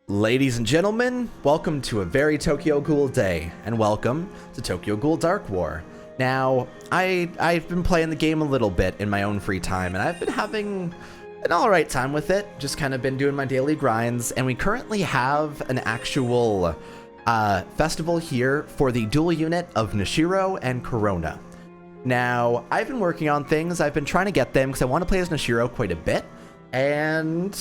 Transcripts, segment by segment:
Ladies and gentlemen, welcome to a very Tokyo Ghoul day, and welcome to Tokyo Ghoul Dark War. Now, I've been playing the game a little bit in my own free time, and I've been having an alright time with it, just kind of been doing my daily grinds, and we currently have an actual festival here for the dual unit of Nashiro and Kurona. Now, I've been working on things, I've been trying to get them, because I want to play as Nashiro quite a bit, and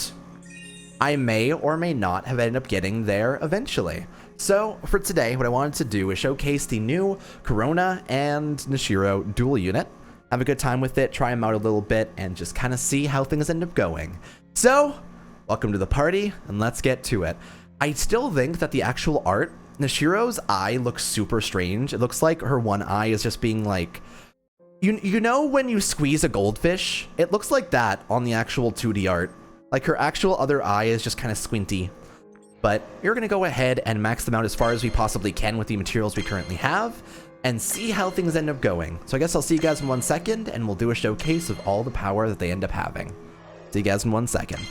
I may or may not have ended up getting there eventually. So for today, what I wanted to do is showcase the new Kurona and Nashiro dual unit, have a good time with it, try them out a little bit, and just kind of see how things end up going. So, welcome to the party, and let's get to it. I still think that the actual art, Nashiro's eye looks super strange. It looks like her one eye is just being like, you know when you squeeze a goldfish? It looks like that on the actual 2D art. Like her actual other eye is just kind of squinty. But we're going to go ahead and max them out as far as we possibly can with the materials we currently have and see how things end up going. So I guess I'll see you guys in 1 second and we'll do a showcase of all the power that they end up having. See you guys in 1 second.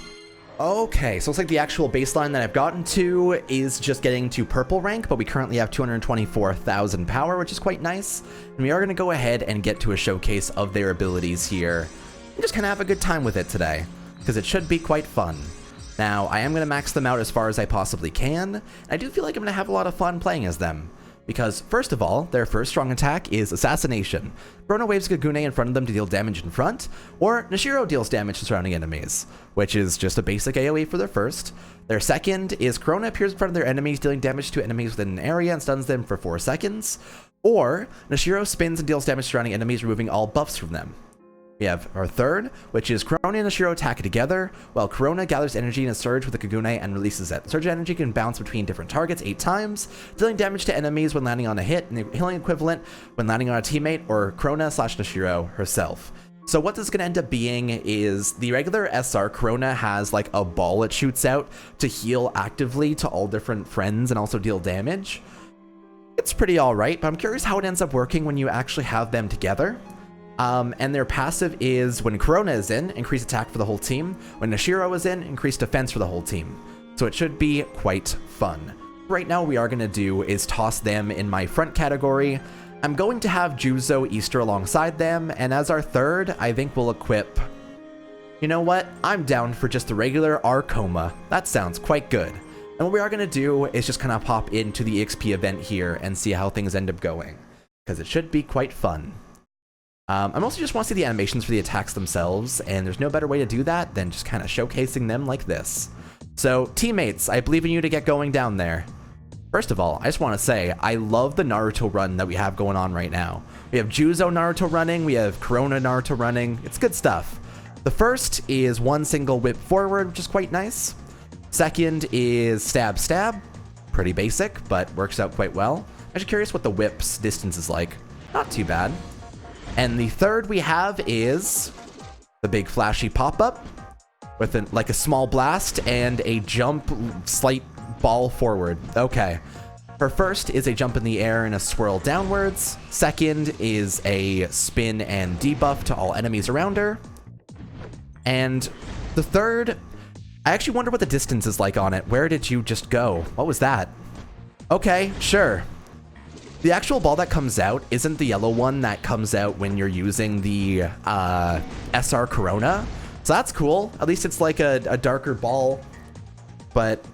Okay, so it's like the actual baseline that I've gotten to is just getting to purple rank, but we currently have 224,000 power, which is quite nice. And we are going to go ahead and get to a showcase of their abilities here and just kind of have a good time with it today, because it should be quite fun. Now, I am going to max them out as far as I possibly can. I do feel like I'm going to have a lot of fun playing as them, because first of all, their first strong attack is Assassination. Kurona waves Kagune in front of them to deal damage in front, or Nashiro deals damage to surrounding enemies, which is just a basic AoE for their first. Their second is Kurona appears in front of their enemies, dealing damage to enemies within an area and stuns them for 4 seconds, or Nashiro spins and deals damage to surrounding enemies, removing all buffs from them. We have our third, which is Kurona and Nashiro attack together, while Kurona gathers energy in a surge with the Kagune and releases it. The surge energy can bounce between different targets 8 times, dealing damage to enemies when landing on a hit, and the healing equivalent when landing on a teammate or Kurona/Nashiro herself. So what this is going to end up being is the regular SR Kurona has like a ball it shoots out to heal actively to all different friends and also deal damage. It's pretty alright, but I'm curious how it ends up working when you actually have them together. And their passive is when Kurona is in, increase attack for the whole team. When Nashiro is in, increase defense for the whole team. So it should be quite fun. Right now, what we are going to do is toss them in my front category. I'm going to have Juzo Easter alongside them, and as our third, I think we'll equip... You know what? I'm down for just the regular Arcoma. That sounds quite good. And what we are going to do is just kind of pop into the EXP event here and see how things end up going, because it should be quite fun. I mostly just want to see the animations for the attacks themselves, and there's no better way to do that than just kind of showcasing them like this. So, teammates, I believe in you to get going down there. First of all, I just want to say, I love the Naruto run that we have going on right now. We have Juzo Naruto running, we have Kurona Naruto running, it's good stuff. The first is one single whip forward, which is quite nice. Second is stab stab, pretty basic, but works out quite well. I'm actually curious what the whip's distance is like. Not too bad. And the third we have is the big flashy pop-up with like a small blast and a jump, slight ball forward. Okay. Her first is a jump in the air and a swirl downwards. Second is a spin and debuff to all enemies around her. And the third, I actually wonder what the distance is like on it. Where did you just go? What was that? Okay, sure. The actual ball that comes out isn't the yellow one that comes out when you're using the SR Kurona. So that's cool. At least it's like a darker ball. But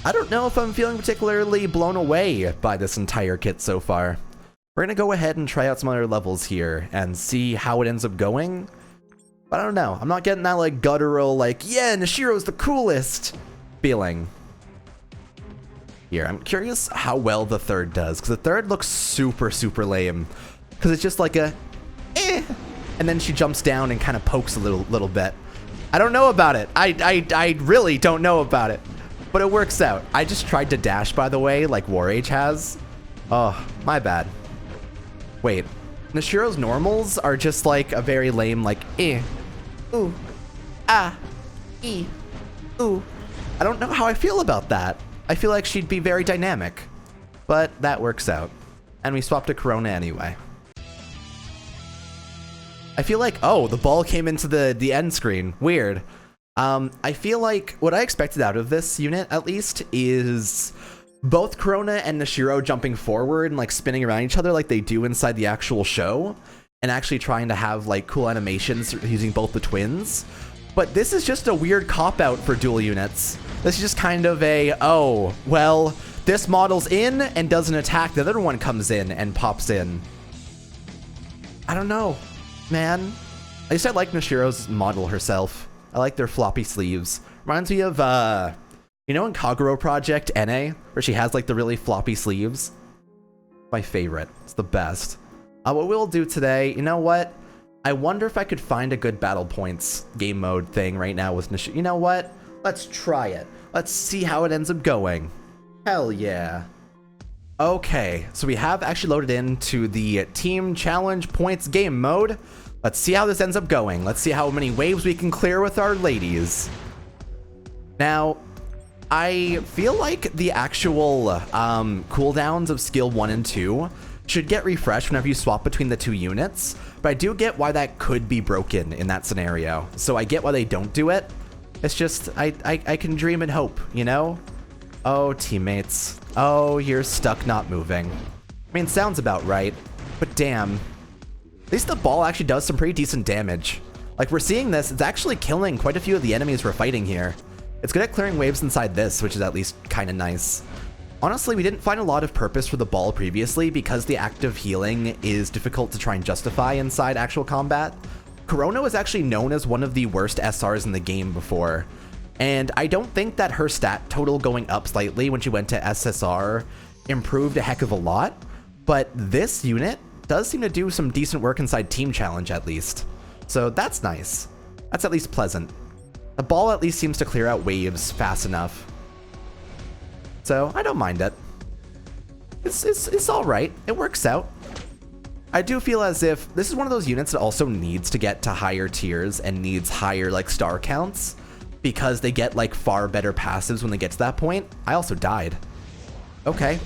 I don't know if I'm feeling particularly blown away by this entire kit so far. We're going to go ahead and try out some other levels here and see how it ends up going. But I don't know. I'm not getting that like guttural, like, yeah, Nashiro's the coolest feeling. Here, I'm curious how well the third does, because the third looks super, super lame. Because it's just like a, and then she jumps down and kind of pokes a little bit. I don't know about it. I really don't know about it. But it works out. I just tried to dash, by the way, like Warage has. Oh, my bad. Wait, Nashiro's normals are just like a very lame, like, ooh, ah, ooh. I don't know how I feel about that. I feel like she'd be very dynamic, but that works out. And we swapped to Kurona anyway. I feel like, oh, the ball came into the end screen. Weird. I feel like what I expected out of this unit, at least, is both KURONA and Nashiro jumping forward and like spinning around each other like they do inside the actual show, and actually trying to have like cool animations using both the twins. But this is just a weird cop-out for dual units. This is just kind of a, oh, well, this model's in and does an attack, the other one comes in and pops in. I don't know, man. At least I like Nashiro's model herself. I like their floppy sleeves. Reminds me of, you know in Kaguro Project, NA, where she has like the really floppy sleeves? My favorite. It's the best. What we'll do today, you know what? I wonder if I could find a good battle points game mode thing right now with Nashiro. You know what? Let's try it. Let's see how it ends up going. Hell yeah. Okay, so we have actually loaded into the Team Challenge Points game mode. Let's see how this ends up going. Let's see how many waves we can clear with our ladies. Now, I feel like the actual cooldowns of skill 1 and 2 should get refreshed whenever you swap between the two units, but I do get why that could be broken in that scenario. So I get why they don't do it. It's just, I can dream and hope, you know? Oh, teammates. Oh, you're stuck not moving. I mean, sounds about right, but damn. At least the ball actually does some pretty decent damage. Like, we're seeing this, it's actually killing quite a few of the enemies we're fighting here. It's good at clearing waves inside this, which is at least kind of nice. Honestly, we didn't find a lot of purpose for the ball previously because the active healing is difficult to try and justify inside actual combat. KURONA was actually known as one of the worst SRs in the game before, and I don't think that her stat total going up slightly when she went to SSR improved a heck of a lot, but this unit does seem to do some decent work inside Team Challenge at least. So that's nice. That's at least pleasant. The ball at least seems to clear out waves fast enough. So I don't mind it. It's all right. It works out. I do feel as if this is one of those units that also needs to get to higher tiers and needs higher like star counts because they get like far better passives when they get to that point. I also died. Okay.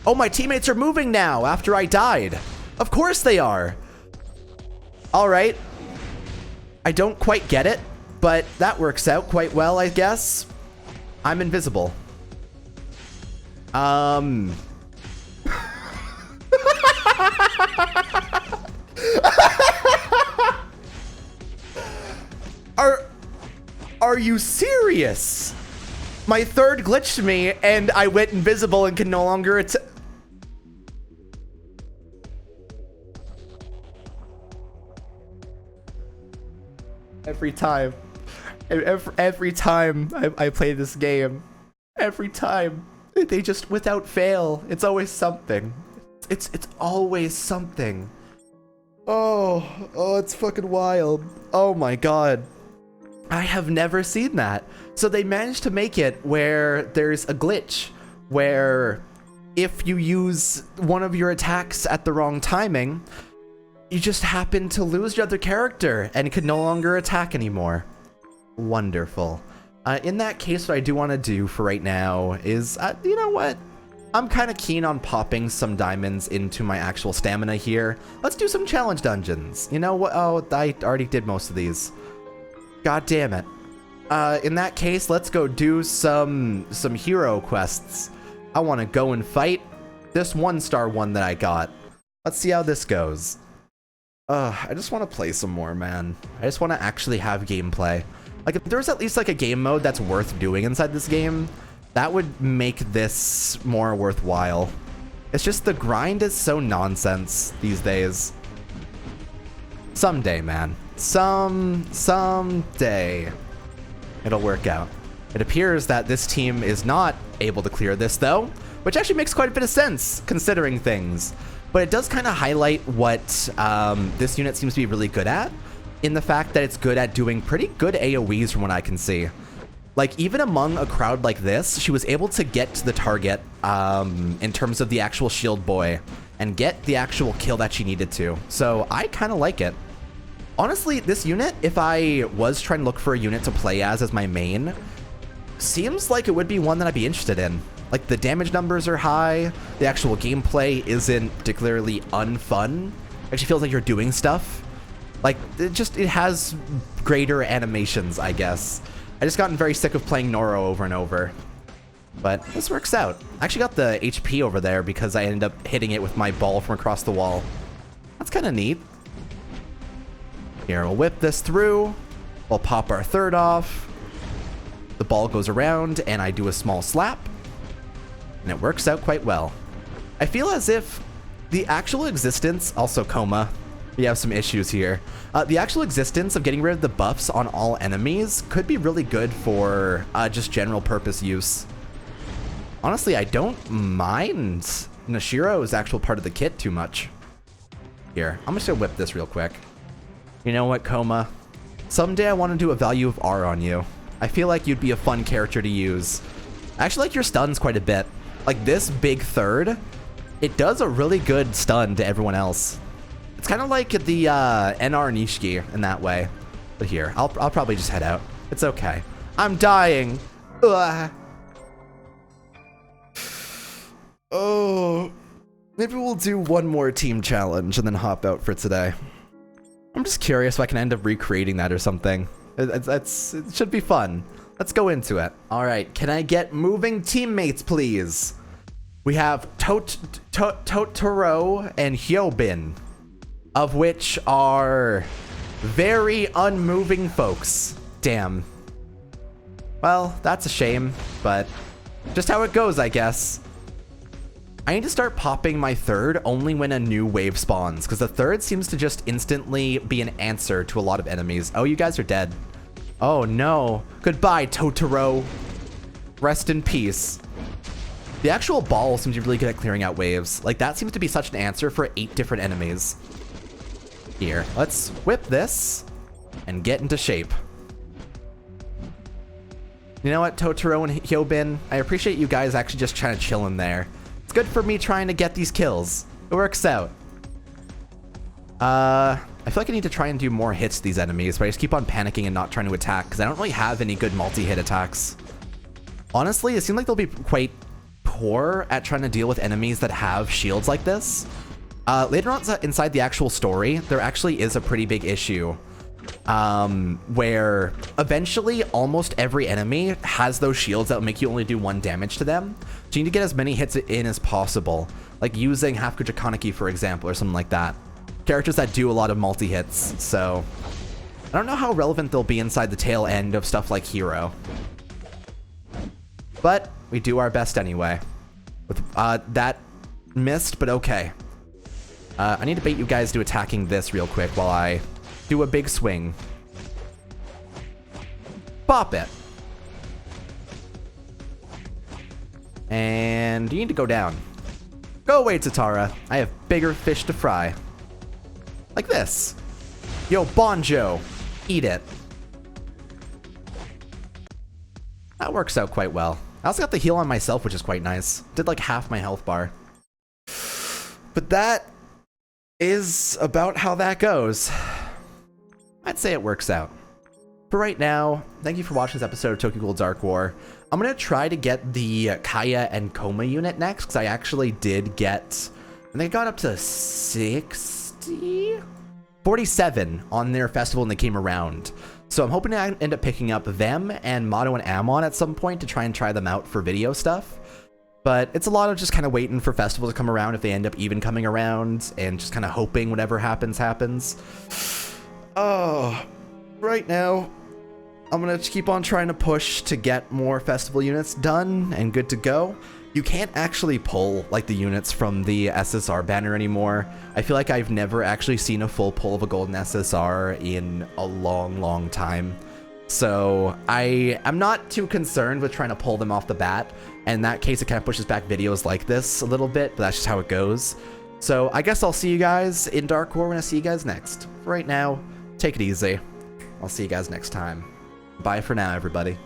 Oh, my teammates are moving now after I died. Of course they are. All right. I don't quite get it, but that works out quite well, I guess. I'm invisible. Are you serious? My third glitched me and I went invisible and can no longer every time I play this game, every time they just without fail, it's always something. It's always something. Oh, it's fucking wild. Oh my god. I have never seen that. So they managed to make it where there's a glitch where if you use one of your attacks at the wrong timing, you just happen to lose your other character and can no longer attack anymore. Wonderful. In that case, what I do want to do for right now is, you know what? I'm kind of keen on popping some diamonds into my actual stamina here. Let's do some challenge dungeons. You know what? Oh, I already did most of these. God damn it. In that case, let's go do some hero quests. I want to go and fight this 1-star one that I got. Let's see how this goes. I just want to play some more, man. I just want to actually have gameplay. Like, if there's at least like a game mode that's worth doing inside this game, that would make this more worthwhile. It's just the grind is so nonsense these days. Someday, man. Someday. It'll work out. It appears that this team is not able to clear this, though, which actually makes quite a bit of sense, considering things. But it does kind of highlight what this unit seems to be really good at, in the fact that it's good at doing pretty good AoEs from what I can see. Like, even among a crowd like this, she was able to get to the target in terms of the actual shield boy and get the actual kill that she needed to. So I kind of like it. Honestly, this unit, if I was trying to look for a unit to play as my main, seems like it would be one that I'd be interested in. Like, the damage numbers are high, the actual gameplay isn't particularly unfun. It actually feels like you're doing stuff. Like, it has greater animations, I guess. I just gotten very sick of playing Noro over and over. But this works out. I actually got the HP over there because I ended up hitting it with my ball from across the wall. That's kind of neat. Here, we'll whip this through. We'll pop our third off. The ball goes around, and I do a small slap. And it works out quite well. I feel as if the actual existence... Also, Coma. We have some issues here. The actual existence of getting rid of the buffs on all enemies could be really good for just general purpose use. Honestly, I don't mind Nashiro's actual part of the kit too much. Here, I'm just gonna whip this real quick. You know what, Coma? Someday I want to do a value of R on you. I feel like you'd be a fun character to use. I actually like your stuns quite a bit. Like this big third, it does a really good stun to everyone else. It's kind of like the NR Nishiki in that way. But here, I'll probably just head out. It's okay. I'm dying. Ugh. Oh, maybe we'll do one more team challenge and then hop out for today. I'm just curious if I can end up recreating that or something. It should be fun. Let's go into it. All right, can I get moving teammates, please? We have Totoro and Hyobin, of which are very unmoving folks. Damn. Well, that's a shame, but just how it goes, I guess. I need to start popping my third only when a new wave spawns, because the third seems to just instantly be an answer to a lot of enemies. Oh, you guys are dead. Oh no. Goodbye, Totoro. Rest in peace. The actual ball seems to be really good at clearing out waves. Like, that seems to be such an answer for 8 different enemies. Here, let's whip this and get into shape. You know what, Totoro and Hyobin? I appreciate you guys actually just trying to chill in there. It's good for me trying to get these kills. It works out. I feel like I need to try and do more hits to these enemies, but I just keep on panicking and not trying to attack because I don't really have any good multi-hit attacks. Honestly, it seems like they'll be quite poor at trying to deal with enemies that have shields like this. Later on inside the actual story, there actually is a pretty big issue where eventually almost every enemy has those shields that will make you only do 1 damage to them. So you need to get as many hits in as possible, like using Hafuku Drakoniki, for example, or something like that. Characters that do a lot of multi-hits, so I don't know how relevant they'll be inside the tail end of stuff like Hero. But we do our best anyway. With that missed, but okay. I need to bait you guys to attacking this real quick while I do a big swing. Bop it. And you need to go down. Go away, Tatara. I have bigger fish to fry. Like this. Yo, Bonjo. Eat it. That works out quite well. I also got the heal on myself, which is quite nice. Did like half my health bar. But that is about how that goes. I'd say it works out. For right now, thank you for watching this episode of Tokyo Ghoul Dark War. I'm going to try to get the Kaya and Coma unit next, because I actually did get... And they got up to 47 on their festival when they came around. So I'm hoping to end up picking up them and Mato and Amon at some point to try them out for video stuff. But it's a lot of just kind of waiting for festivals to come around if they end up even coming around, and just kind of hoping whatever happens, happens. Oh, right now, I'm going to keep on trying to push to get more festival units done and good to go. You can't actually pull like the units from the SSR banner anymore. I feel like I've never actually seen a full pull of a golden SSR in a long time. So I'm not too concerned with trying to pull them off the bat. And in that case, it kind of pushes back videos like this a little bit, but that's just how it goes. So I guess I'll see you guys in Dark War when I see you guys next. For right now, take it easy. I'll see you guys next time. Bye for now, everybody.